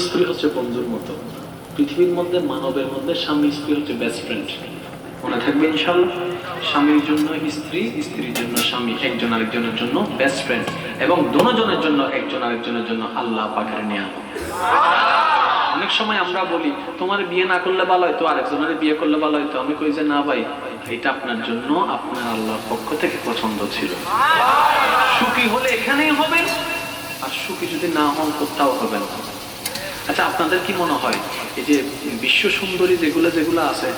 স্ত্রী হচ্ছে বন্ধুর মতো। পৃথিবীর মধ্যে মানবের মধ্যে স্বামী স্ত্রী হচ্ছে বেস্ট ফ্রেন্ড। মনে থাকবে ইনশাআল্লাহ। স্বামীর জন্য স্ত্রী, স্ত্রীর জন্য স্বামী, একজন আরেকজনের জন্য বেস্ট ফ্রেন্ড, এবং দুজনের জন্য একজন আরেকজনের জন্য আল্লাহ পাকের নিয়ামত। অনেক সময় আমরা বলি তোমার বিয়ে না করলে ভালো হয়তো, আরেকজনের বিয়ে করলে ভালো হয়তো। আমি কই যে না ভাই, এটা আপনার জন্য আপনার আল্লাহর পক্ষ থেকে পছন্দ ছিল। সুখী হলে এখানেই হবেন, আর সুখী যদি না হন কোথাও হবেন না। আচ্ছা, আপনাদের কি মনে হয় এই যে বিশ্ব সুন্দরী যেগুলো যেগুলো আছে,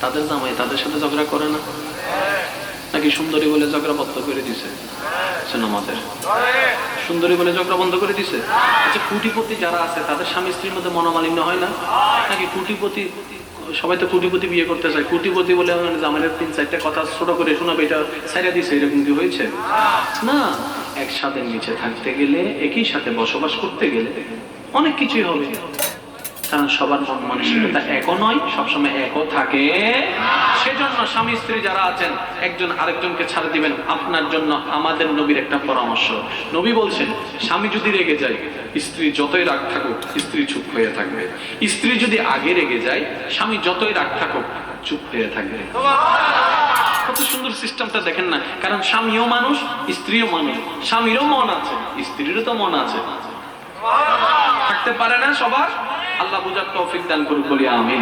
তাদের জামাই তাদের সাথে ঝগড়া করে না? নাকি সুন্দরী বলে ঝগড়া বন্ধ করে দিছে? আমাদের সুন্দরী বলে ঝগড়া বন্ধ করে দিছে। আচ্ছা, কোটিপতি যারা আছে তাদের স্বামী স্ত্রীর মধ্যে মনোমালিন্য হয় না? নাকি কোটিপতি, সবাই তো কোটিপতি বিয়ে করতে চায়, কোটিপতি বলে জামাইয়ের 3-4টা কথা ছোট করে শোনাবে, এটা ছাইড়া দিছে, এরকম কি হয়েছে? না, একসাথে নিচে থাকতে গেলে, একই সাথে বসবাস করতে গেলে অনেক কিছুই হবে। কারণ সবার মন মানসিকতা একও নয়, সবসময় একও থাকে। সেজন্য স্বামী স্ত্রী যারা আছেন, একজন আরেকজনকে ছাড় দিবেন। আপনার জন্য আমাদের নবীর একটা পরামর্শ। নবী বলছেন, স্বামী যদি রেগে যায়, স্ত্রী যতই রাগ থাকুক স্ত্রী চুপ হয়ে থাকবে। স্ত্রী যদি আগে রেগে যায়, স্বামী যতই রাগ থাকুক চুপ হয়ে থাকবে। কত সুন্দর সিস্টেমটা দেখেন না? কারণ স্বামীও মানুষ, স্ত্রীও মানুষ। স্বামীরও মন আছে, স্ত্রীরও তো মন আছে। থাকতে পারে না সবার? আল্লাহ বুঝার তৌফিক দান করুক, বলি আমিন।